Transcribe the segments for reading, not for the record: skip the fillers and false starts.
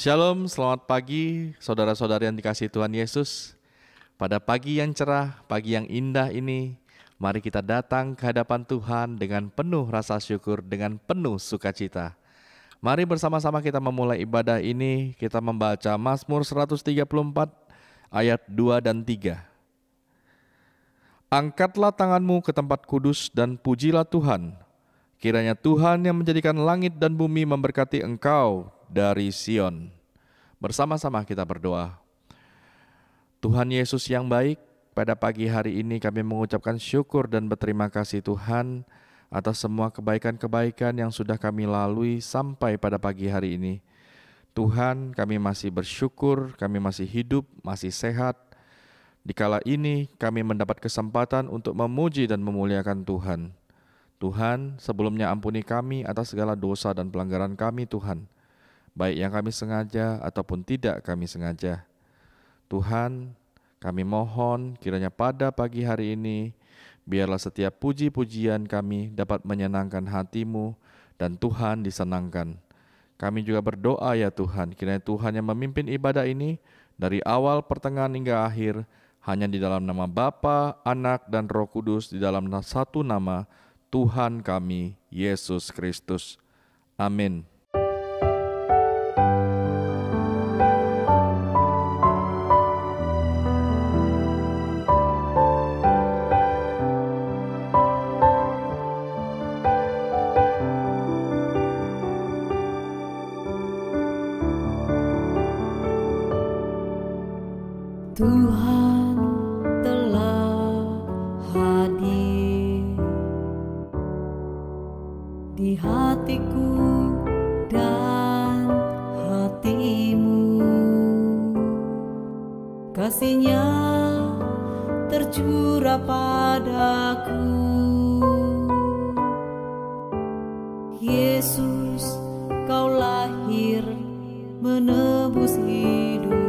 Shalom, selamat pagi saudara-saudari yang dikasihi Tuhan Yesus. Pada pagi yang cerah, pagi yang indah ini, mari kita datang ke hadapan Tuhan dengan penuh rasa syukur, dengan penuh sukacita. Mari bersama-sama kita memulai ibadah ini, kita membaca Mazmur 134 ayat 2 dan 3. Angkatlah tanganmu ke tempat kudus dan pujilah Tuhan. Kiranya Tuhan yang menjadikan langit dan bumi memberkati engkau dari Sion. Bersama-sama kita berdoa. Tuhan Yesus yang baik, pada pagi hari ini kami mengucapkan syukur dan berterima kasih Tuhan atas semua kebaikan-kebaikan yang sudah kami lalui sampai pada pagi hari ini. Tuhan, kami masih bersyukur, kami masih hidup, masih sehat. Dikala ini kami mendapat kesempatan untuk memuji dan memuliakan Tuhan. Tuhan, sebelumnya ampuni kami atas segala dosa dan pelanggaran kami Tuhan, baik yang kami sengaja ataupun tidak kami sengaja. Tuhan, kami mohon kiranya pada pagi hari ini, biarlah setiap puji-pujian kami dapat menyenangkan hati-Mu dan Tuhan disenangkan. Kami juga berdoa ya Tuhan, kiranya Tuhan yang memimpin ibadah ini dari awal, pertengahan hingga akhir, hanya di dalam nama Bapa, Anak, dan Roh Kudus, di dalam satu nama, Tuhan kami, Yesus Kristus. Amin. Tuhan telah hadir di hatiku dan hatimu. Kasih-Nya tercurah padaku. Yesus, Kau lahir menebus hidupku.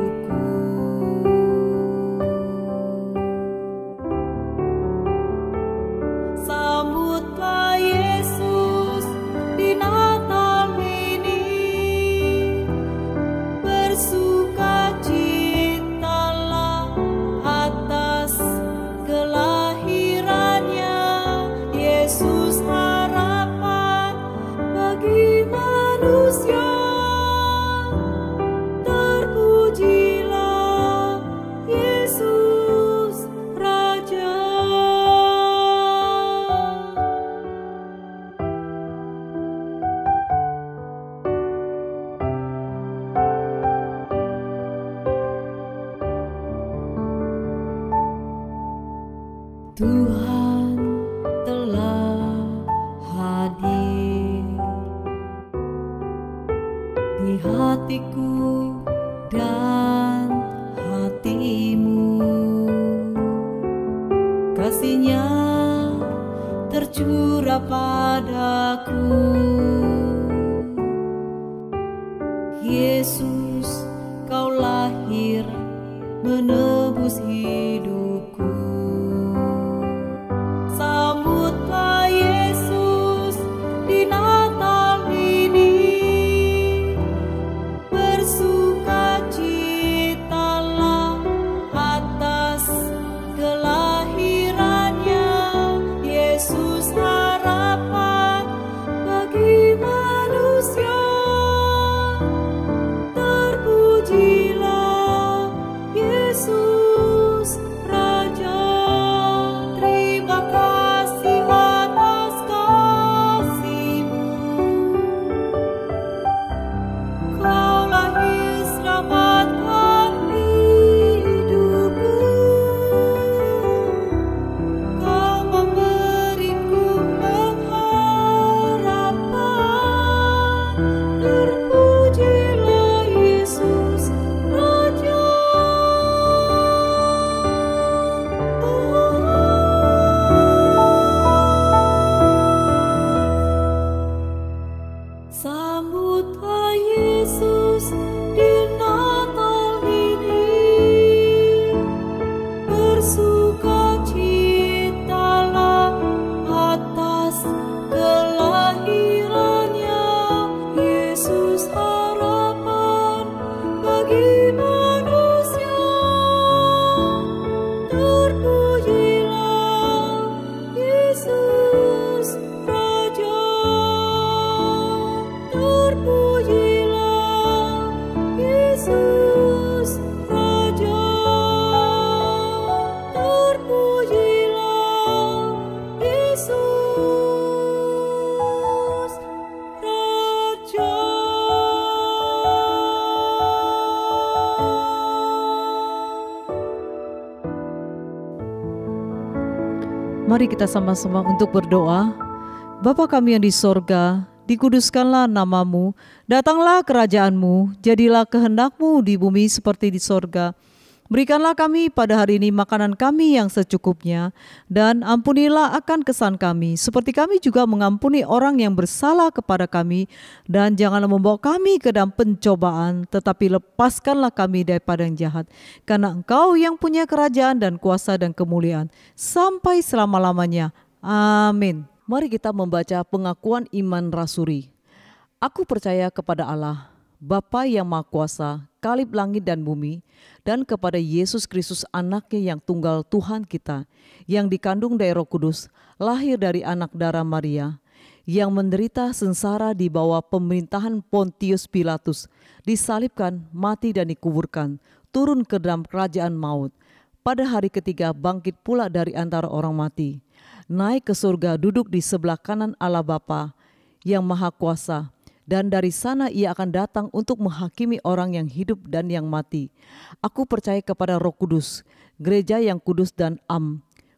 Sambutlah Yesus di Natal ini, bersukacitalah atas kelahirannya. Yesus harapan bagi manusia. Terpujilah Yesus Raja. Tuhan telah hadir di hatiku dan hatimu. Kasih-Nya tercurah padaku. Yesus, Kau lahir menebus hidupku. Sambutlah Yesus di Natal ini, bersukacitalah atas kelahirannya. Yesus harapan bagi manusia. Terpujilah Yesus Raja. Terima kasih atas kasih-Mu. Kau lahir selamatkan hidupku. Kau memberiku pengharapan. Terpujilah Yesus Raja. Sambutlah Yesus di Natal ini, bersukacitalah atas kelahirannya. Yesus harapan Mari kita sama-sama untuk berdoa. Bapa kami yang di sorga, dikuduskanlah namamu, datanglah kerajaanmu, jadilah kehendak-Mu di bumi seperti di sorga. Berikanlah kami pada hari ini makanan kami yang secukupnya, dan ampunilah akan kesalahan kami, seperti kami juga mengampuni orang yang bersalah kepada kami, dan janganlah membawa kami ke dalam pencobaan, tetapi lepaskanlah kami daripada yang jahat. Karena Engkau yang punya kerajaan dan kuasa dan kemuliaan, sampai selama-lamanya. Amin. Mari kita membaca pengakuan iman rasuli. Aku percaya kepada Allah, Bapa yang Maha Kuasa, Kalib langit dan bumi, dan kepada Yesus Kristus anaknya yang tunggal Tuhan kita, yang dikandung dari Roh Kudus, lahir dari anak darah Maria, yang menderita sengsara di bawah pemerintahan Pontius Pilatus, disalibkan, mati dan dikuburkan, turun ke dalam kerajaan maut. Pada hari ketiga bangkit pula dari antara orang mati, naik ke surga, duduk di sebelah kanan Allah Bapa yang Maha Kuasa, dan dari sana ia akan datang untuk menghakimi orang yang hidup dan yang mati. Aku percaya kepada Roh Kudus, gereja yang kudus dan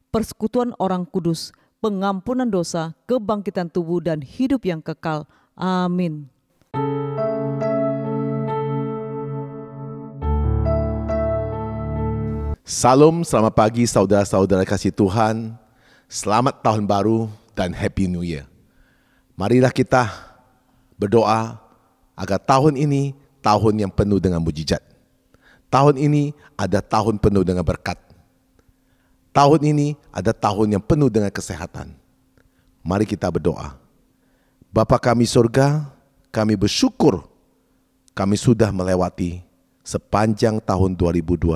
persekutuan orang kudus, pengampunan dosa, kebangkitan tubuh dan hidup yang kekal. Amin. Salam, selamat pagi saudara-saudara kasih Tuhan. Selamat tahun baru dan Happy New Year. Marilah kita berdoa agar tahun ini tahun yang penuh dengan mujizat. Tahun ini ada tahun penuh dengan berkat. Tahun ini ada tahun yang penuh dengan kesehatan. Mari kita berdoa. Bapa kami surga, kami bersyukur kami sudah melewati sepanjang tahun 2022.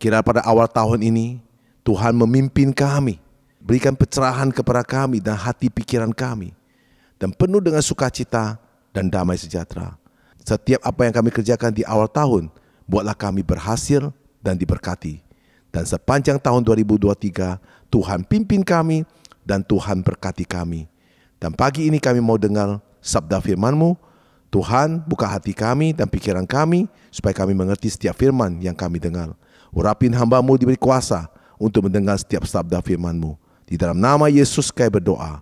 Kira pada awal tahun ini Tuhan memimpin kami, berikan pencerahan kepada kami dan hati pikiran kami, dan penuh dengan sukacita dan damai sejahtera. Setiap apa yang kami kerjakan di awal tahun, buatlah kami berhasil dan diberkati. Dan sepanjang tahun 2023, Tuhan pimpin kami dan Tuhan berkati kami. Dan pagi ini kami mau dengar sabda firman-Mu. Tuhan, buka hati kami dan pikiran kami, supaya kami mengerti setiap firman yang kami dengar. Urapin hamba-Mu diberi kuasa untuk mendengar setiap sabda firman-Mu. Di dalam nama Yesus kami berdoa.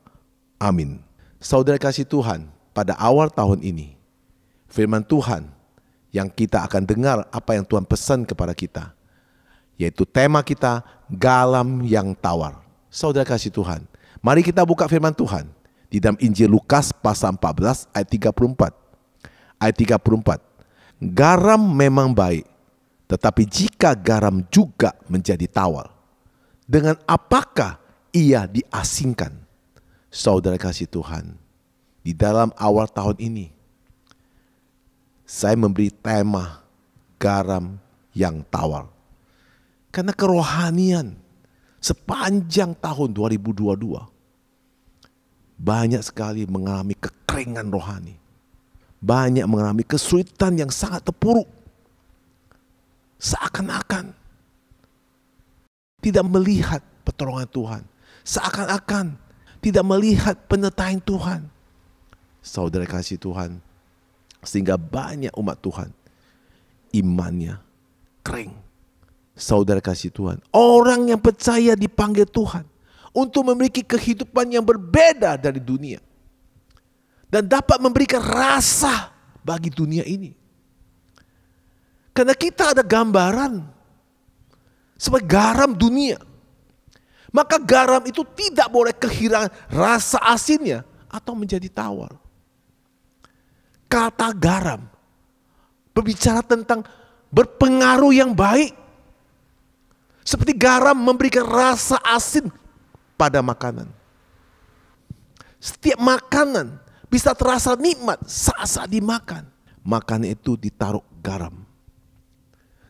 Amin. Saudara kasih Tuhan, pada awal tahun ini, firman Tuhan yang kita akan dengar apa yang Tuhan pesan kepada kita, yaitu tema kita, garam yang tawar. Saudara kasih Tuhan, mari kita buka firman Tuhan di dalam Injil Lukas pasal 14 ayat 34. Ayat 34, garam memang baik, tetapi jika garam juga menjadi tawar, dengan apakah ia diasingkan? Saudara kasih Tuhan, di dalam awal tahun ini, saya memberi tema garam yang tawar. Karena kerohanian sepanjang tahun 2022, banyak sekali mengalami kekeringan rohani. Banyak mengalami kesulitan yang sangat terpuruk. Seakan-akan tidak melihat pertolongan Tuhan. Seakan-akan tidak melihat penyertaan Tuhan. Saudara kasih Tuhan, sehingga banyak umat Tuhan imannya kering. Saudara kasih Tuhan, orang yang percaya dipanggil Tuhan untuk memiliki kehidupan yang berbeda dari dunia dan dapat memberikan rasa bagi dunia ini. Karena kita ada gambaran sebagai garam dunia. Maka garam itu tidak boleh kehilangan rasa asinnya atau menjadi tawar. Kata garam berbicara tentang berpengaruh yang baik. Seperti garam memberikan rasa asin pada makanan. Setiap makanan bisa terasa nikmat saat dimakan. Makanan itu ditaruh garam.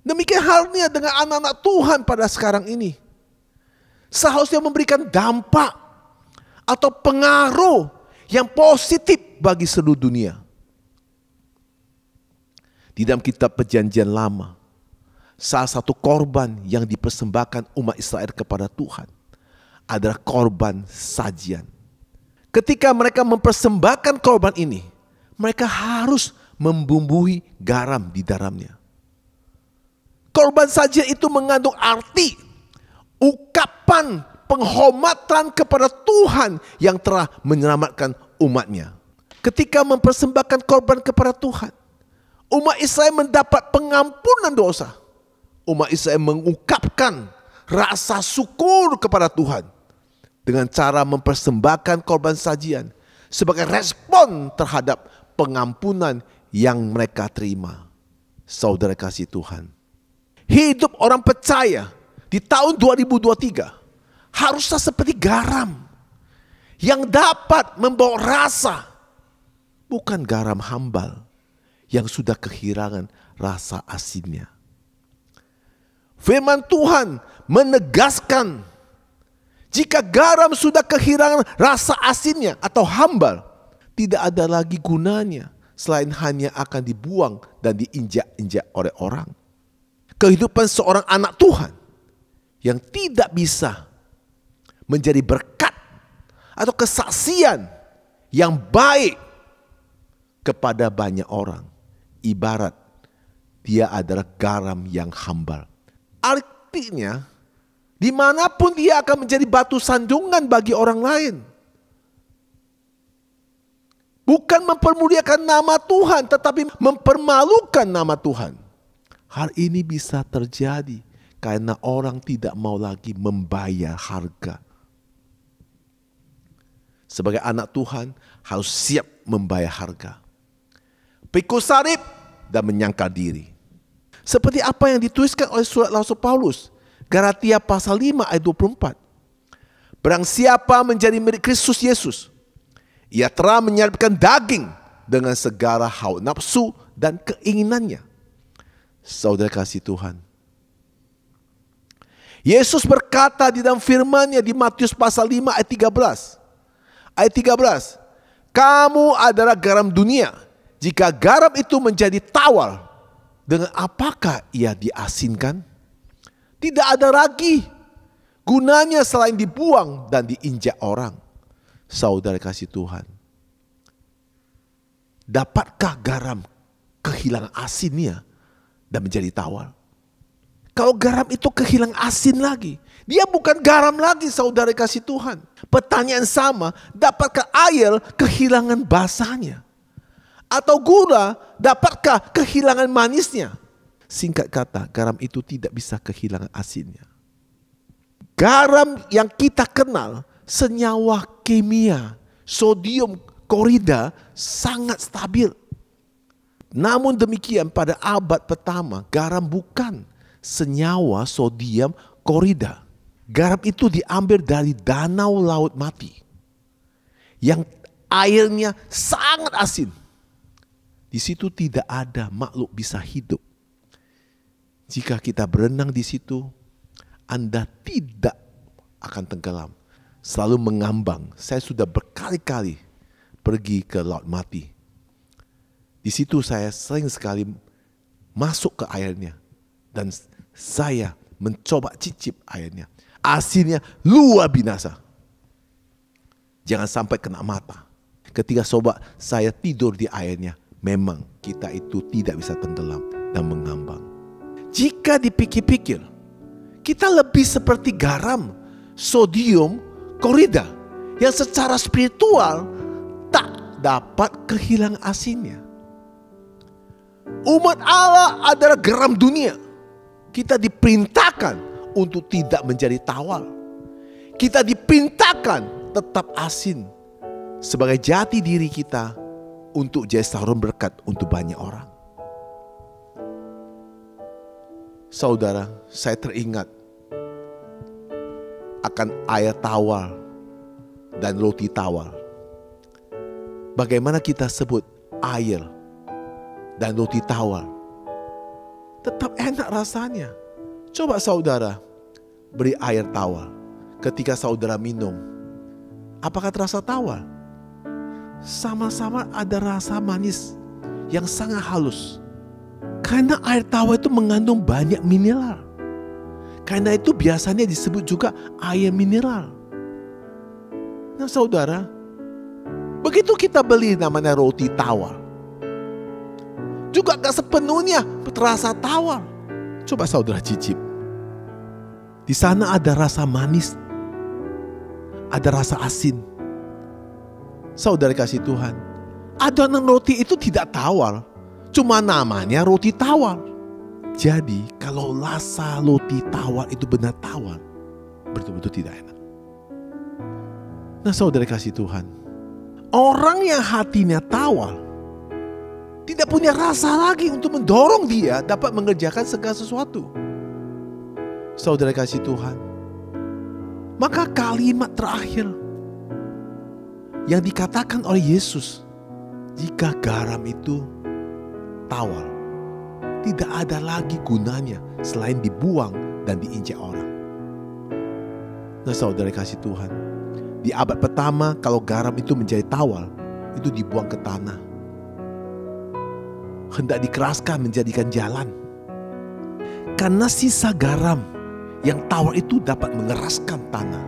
Demikian halnya dengan anak-anak Tuhan pada sekarang ini. Seharusnya memberikan dampak atau pengaruh yang positif bagi seluruh dunia. Di dalam kitab Perjanjian Lama, salah satu korban yang dipersembahkan umat Israel kepada Tuhan adalah korban sajian. Ketika mereka mempersembahkan korban ini, mereka harus membumbui garam di dalamnya. Korban sajian itu mengandung arti ungkapan penghormatan kepada Tuhan yang telah menyelamatkan umatnya. Ketika mempersembahkan korban kepada Tuhan, umat Israel mendapat pengampunan dosa. Umat Israel mengungkapkan rasa syukur kepada Tuhan dengan cara mempersembahkan korban sajian sebagai respon terhadap pengampunan yang mereka terima. Saudara kasih Tuhan, hidup orang percaya di tahun 2023 haruslah seperti garam yang dapat membawa rasa, bukan garam hambal yang sudah kehilangan rasa asinnya. Firman Tuhan menegaskan, jika garam sudah kehilangan rasa asinnya atau hambal, tidak ada lagi gunanya selain hanya akan dibuang dan diinjak-injak oleh orang. Kehidupan seorang anak Tuhan yang tidak bisa menjadi berkat atau kesaksian yang baik kepada banyak orang, ibarat dia adalah garam yang hambal. Artinya, dimanapun dia akan menjadi batu sandungan bagi orang lain. Bukan mempermuliakan nama Tuhan, tetapi mempermalukan nama Tuhan. Hal ini bisa terjadi karena orang tidak mau lagi membayar harga. Sebagai anak Tuhan harus siap membayar harga. Pikul salib dan menyangkal diri. Seperti apa yang dituliskan oleh surat Rasul Paulus, Galatia pasal 5 ayat 24. Barang siapa menjadi milik Kristus Yesus, ia telah menyalibkan daging dengan segala hawa nafsu dan keinginannya. Saudara kasih Tuhan, Yesus berkata di dalam firman-Nya di Matius pasal 5 ayat 13. Ayat 13, kamu adalah garam dunia. Jika garam itu menjadi tawar, dengan apakah ia diasinkan? Tidak ada lagi gunanya selain dibuang dan diinjak orang. Saudara kasih Tuhan, dapatkah garam kehilangan asinnya dan menjadi tawar? Kalau garam itu kehilangan asin lagi, dia bukan garam lagi, saudara kasih Tuhan. Pertanyaan sama, dapatkah air kehilangan basahnya? Atau gula, dapatkah kehilangan manisnya? Singkat kata, garam itu tidak bisa kehilangan asinnya. Garam yang kita kenal, senyawa kimia, sodium klorida sangat stabil. Namun demikian pada abad pertama, garam bukan senyawa sodium klorida. Garam itu diambil dari danau laut mati yang airnya sangat asin. Di situ tidak ada makhluk bisa hidup. Jika kita berenang di situ, Anda tidak akan tenggelam, selalu mengambang. Saya sudah berkali-kali pergi ke laut mati. Di situ saya sering sekali masuk ke airnya dan saya mencoba cicip airnya. Asinnya luar binasa. Jangan sampai kena mata. Ketika sobat saya tidur di airnya, memang kita itu tidak bisa tenggelam dan mengambang. Jika dipikir-pikir, kita lebih seperti garam, sodium klorida yang secara spiritual tak dapat kehilangan asinnya. Umat Allah adalah garam dunia. Kita diperintahkan untuk tidak menjadi tawar. Kita diperintahkan tetap asin sebagai jati diri kita untuk jadi saluran berkat untuk banyak orang. Saudara, saya teringat akan air tawar dan roti tawar. Bagaimana kita sebut air dan roti tawar, tetap enak rasanya. Coba saudara beri air tawar. Ketika saudara minum, apakah terasa tawar? Sama-sama ada rasa manis yang sangat halus. Karena air tawar itu mengandung banyak mineral. Karena itu biasanya disebut juga air mineral. Nah saudara, begitu kita beli namanya roti tawar, juga gak sepenuhnya terasa tawar. Coba saudara cicip. Di sana ada rasa manis ada rasa asin. Saudara kasih Tuhan, adonan roti itu tidak tawar, cuma namanya roti tawar. Jadi kalau rasa roti tawar itu benar tawar, betul-betul tidak enak. Nah saudara kasih Tuhan, orang yang hatinya tawar tidak punya rasa lagi untuk mendorong dia dapat mengerjakan segala sesuatu. Saudara kasih Tuhan, maka kalimat terakhir yang dikatakan oleh Yesus, jika garam itu tawar, tidak ada lagi gunanya selain dibuang dan diinjak orang. Nah saudara kasih Tuhan, di abad pertama kalau garam itu menjadi tawar, itu dibuang ke tanah, hendak dikeraskan menjadikan jalan. Karena sisa garam yang tawar itu dapat mengeraskan tanah.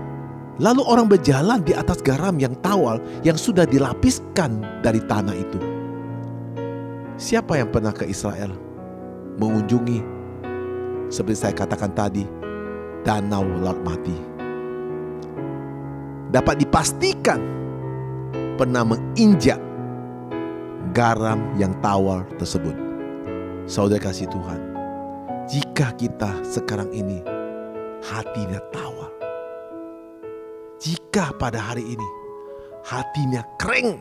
Lalu orang berjalan di atas garam yang tawar yang sudah dilapiskan dari tanah itu. Siapa yang pernah ke Israel mengunjungi, seperti saya katakan tadi, Danau Laut Mati, dapat dipastikan pernah menginjak garam yang tawar tersebut. Saudara kasih Tuhan, jika kita sekarang ini hatinya tawar, jika pada hari ini hatinya kering,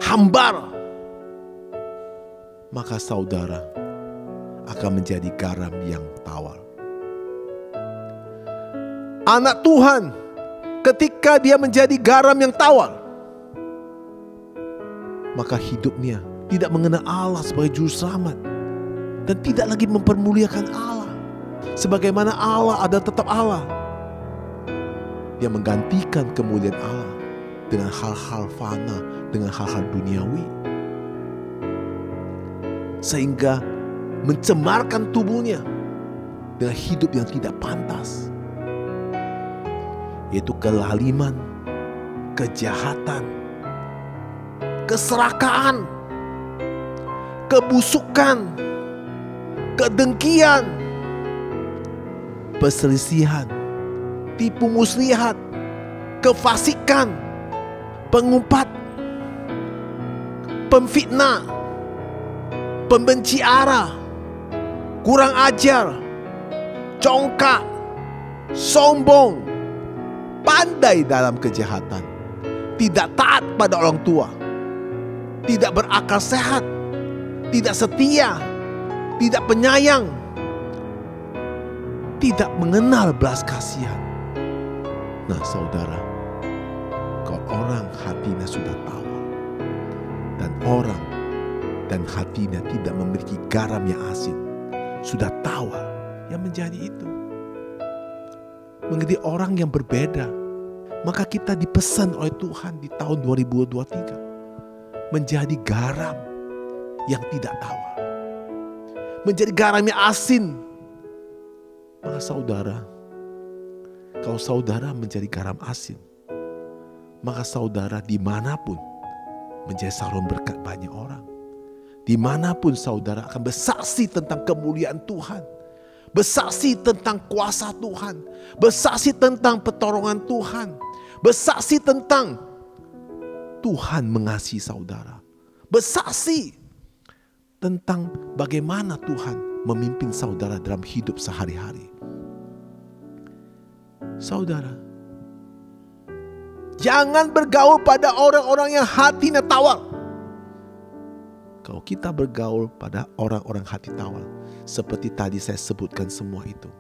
hambar, maka saudara akan menjadi garam yang tawar. Anak Tuhan ketika dia menjadi garam yang tawar, maka hidupnya tidak mengenal Allah sebagai juru selamat dan tidak lagi mempermuliakan Allah sebagaimana Allah adalah tetap Allah. Dia menggantikan kemuliaan Allah dengan hal-hal fana, dengan hal-hal duniawi, sehingga mencemarkan tubuhnya dengan hidup yang tidak pantas, yaitu kelaliman, kejahatan, keserakahan, kebusukan, kedengkian, perselisihan, tipu muslihat, kefasikan, pengumpat, pemfitnah, pembenci arah, kurang ajar, congkak, sombong, pandai dalam kejahatan, tidak taat pada orang tua, tidak berakal sehat, tidak setia, tidak penyayang, tidak mengenal belas kasihan. Nah saudara, kalau orang hatinya sudah tawar dan orang dan hatinya tidak memiliki garam yang asin, sudah tawar, yang menjadi itu menjadi orang yang berbeda. Maka kita dipesan oleh Tuhan di tahun 2023 menjadi garam yang tidak tawar, menjadi garam yang asin. Maka saudara, kalau saudara menjadi garam asin, maka saudara dimanapun menjadi saluran berkat banyak orang. Dimanapun saudara akan bersaksi tentang kemuliaan Tuhan, bersaksi tentang kuasa Tuhan, bersaksi tentang pertolongan Tuhan, bersaksi tentang Tuhan mengasihi saudara, bersaksi tentang bagaimana Tuhan memimpin saudara dalam hidup sehari-hari. Saudara, jangan bergaul pada orang-orang yang hatinya tawar. Kalau kita bergaul pada orang-orang hati tawar, seperti tadi saya sebutkan semua itu,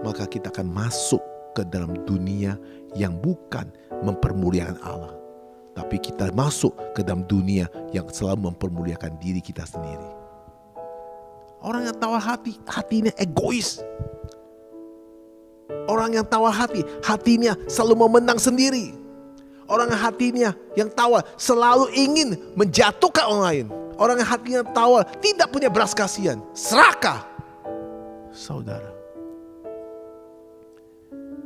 maka kita akan masuk ke dalam dunia yang bukan mempermuliakan Allah, tapi kita masuk ke dalam dunia yang selalu mempermuliakan diri kita sendiri. Orang yang tawar hati, hatinya egois. Orang yang tawar hati, hatinya selalu mau menang sendiri. Orang yang hatinya yang tawar selalu ingin menjatuhkan orang lain. Orang yang hatinya tawar tidak punya belas kasihan, serakah. Saudara,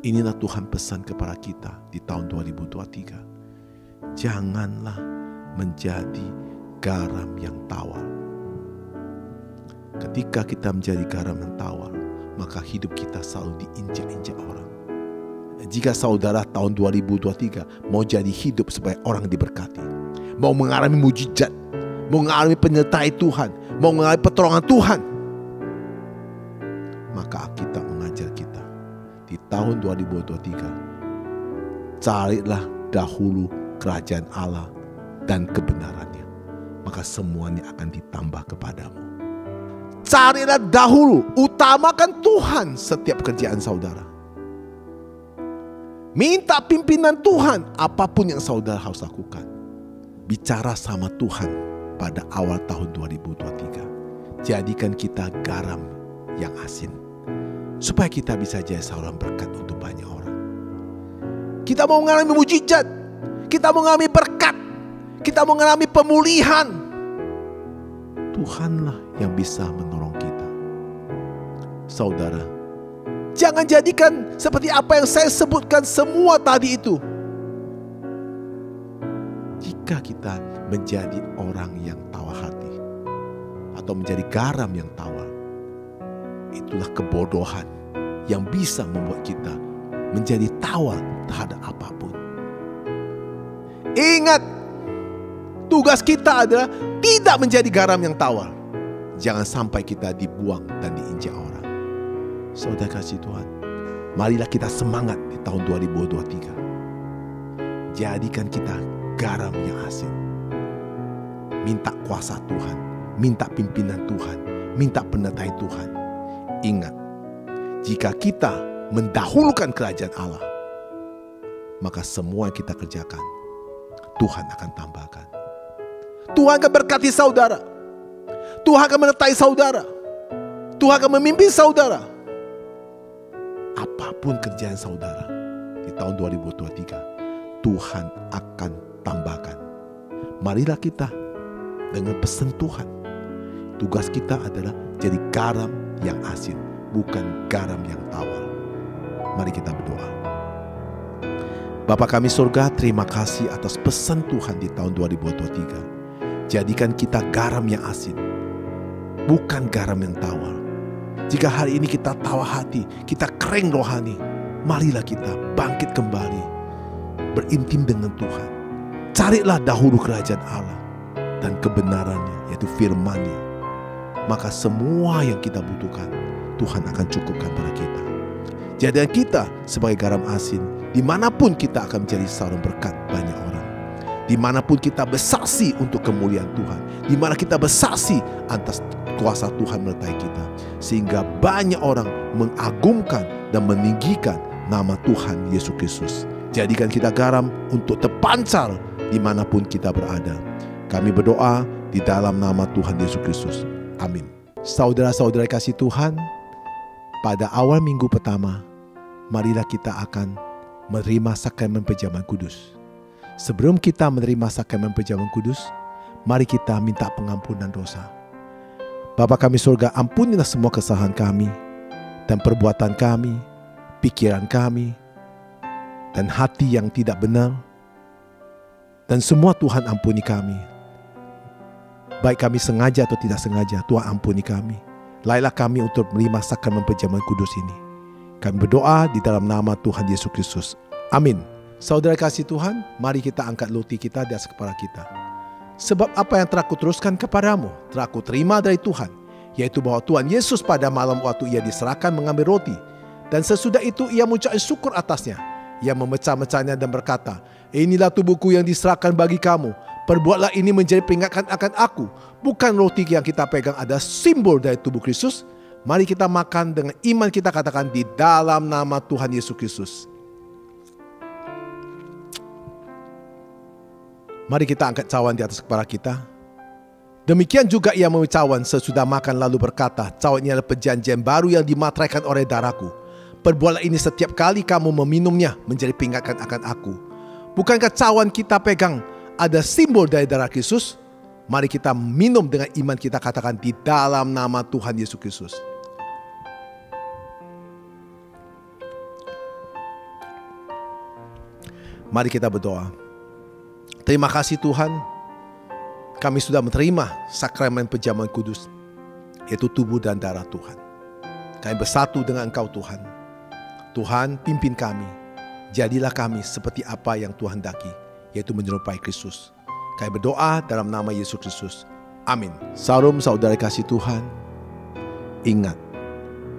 inilah Tuhan pesan kepada kita di tahun 2023. Janganlah menjadi garam yang tawar. Ketika kita menjadi garam yang tawar, maka hidup kita selalu diinjak-injak orang. jika saudara tahun 2023 mau jadi hidup sebagai orang diberkati, mau mengalami mujizat, mau mengalami penyertaan Tuhan, mau mengalami pertolongan Tuhan, maka Alkitab mengajar kita di tahun 2023, carilah dahulu kerajaan Allah dan kebenarannya, maka semuanya akan ditambah kepadamu. Carilah dahulu, utamakan Tuhan setiap kerjaan saudara. Minta pimpinan Tuhan apapun yang saudara harus lakukan. Bicara sama Tuhan pada awal tahun 2023. Jadikan kita garam yang asin, supaya kita bisa jadi seorang berkat untuk banyak orang. Kita mau mengalami mujizat, kita mau mengalami berkat, kita mau mengalami pemulihan. Tuhanlah yang bisa menolong kita. Saudara, jangan jadikan seperti apa yang saya sebutkan semua tadi itu. Jika kita menjadi orang yang tawar hati atau menjadi garam yang tawar, itulah kebodohan yang bisa membuat kita menjadi tawar terhadap apapun. Ingat, tugas kita adalah tidak menjadi garam yang tawar. Jangan sampai kita dibuang dan diinjak orang. Saudara kasih Tuhan, marilah kita semangat di tahun 2023. Jadikan kita garam yang asin. Minta kuasa Tuhan, minta pimpinan Tuhan, minta penyertaan Tuhan. Ingat, jika kita mendahulukan kerajaan Allah, maka semua yang kita kerjakan, Tuhan akan tambahkan. Tuhan akan berkati saudara. Tuhan akan menyertai saudara. Tuhan akan memimpin saudara. Apapun kerjaan saudara di tahun 2023, Tuhan akan tambahkan. Marilah kita dengan pesan Tuhan. Tugas kita adalah jadi garam yang asin, bukan garam yang tawar. Mari kita berdoa. Bapa kami surga, terima kasih atas pesan Tuhan di tahun 2023. Jadikan kita garam yang asin, bukan garam yang tawar. Jika hari ini kita tawar hati, kita kering rohani, marilah kita bangkit kembali, berintim dengan Tuhan. Carilah dahulu kerajaan Allah dan kebenarannya, yaitu firman-Nya. Maka semua yang kita butuhkan, Tuhan akan cukupkan pada kita. Jadikan kita sebagai garam asin, dimanapun kita akan menjadi seorang berkat banyak orang. Dimanapun kita bersaksi untuk kemuliaan Tuhan, dimana kita bersaksi atas kuasa Tuhan menyertai kita, sehingga banyak orang mengagumkan dan meninggikan nama Tuhan Yesus Kristus. Jadikan kita garam untuk terpancar dimanapun kita berada. Kami berdoa di dalam nama Tuhan Yesus Kristus. Amin. Saudara-saudara kasih Tuhan, pada awal minggu pertama, marilah kita akan menerima sakramen perjamuan kudus. Sebelum kita menerima sakramen perjamuan kudus, mari kita minta pengampunan dosa. Bapa kami surga, ampunilah semua kesalahan kami dan perbuatan kami, pikiran kami, dan hati yang tidak benar. Dan semua Tuhan ampuni kami. Baik kami sengaja atau tidak sengaja, Tuhan ampuni kami. Layaklah kami untuk menerima sakramen perjamuan kudus ini. Kami berdoa di dalam nama Tuhan Yesus Kristus. Amin. Saudara kasih Tuhan, mari kita angkat roti kita di atas kepala kita. Sebab apa yang telah kuteruskan kepadamu, telah kuterima dari Tuhan, yaitu bahwa Tuhan Yesus pada malam waktu ia diserahkan mengambil roti, dan sesudah itu ia mengucapkan syukur atasnya. Ia memecah-mecahnya dan berkata, inilah tubuhku yang diserahkan bagi kamu. Perbuatlah ini menjadi peringatan akan aku. Bukan roti yang kita pegang ada simbol dari tubuh Kristus. Mari kita makan dengan iman, kita katakan di dalam nama Tuhan Yesus Kristus. Mari kita angkat cawan di atas kepala kita. Demikian juga ia memecah cawan sesudah makan lalu berkata, cawan ini adalah perjanjian baru yang dimateraikan oleh darahku. Perbuatlah ini setiap kali kamu meminumnya menjadi peringatan akan aku. Bukankah cawan kita pegang ada simbol dari darah Kristus? Mari kita minum dengan iman, kita katakan di dalam nama Tuhan Yesus Kristus. Mari kita berdoa. Terima kasih Tuhan, kami sudah menerima sakramen perjamuan kudus, yaitu tubuh dan darah Tuhan. Kami bersatu dengan Engkau Tuhan. Tuhan pimpin kami, Jadilah kami seperti apa yang Tuhan hendaki, yaitu menyerupai Kristus. Kami berdoa dalam nama Yesus Kristus. Amin. Salam saudara kasih Tuhan. Ingat,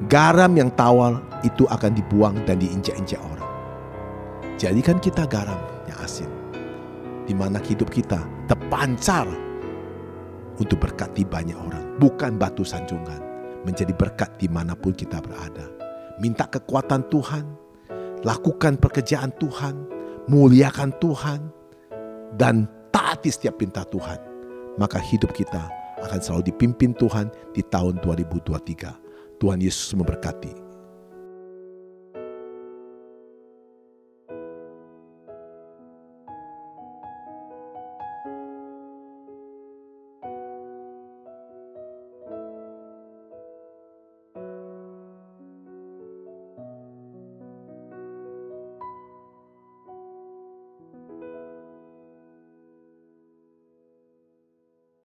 garam yang tawar itu akan dibuang dan diinjak-injak orang. Jadikan kita garam yang asin, di mana hidup kita terpancar untuk berkati banyak orang, bukan batu sanjungan, menjadi berkat dimanapun kita berada. Minta kekuatan Tuhan, lakukan pekerjaan Tuhan, muliakan Tuhan, dan taati setiap perintah Tuhan. Maka hidup kita akan selalu dipimpin Tuhan di tahun 2023. Tuhan Yesus memberkati.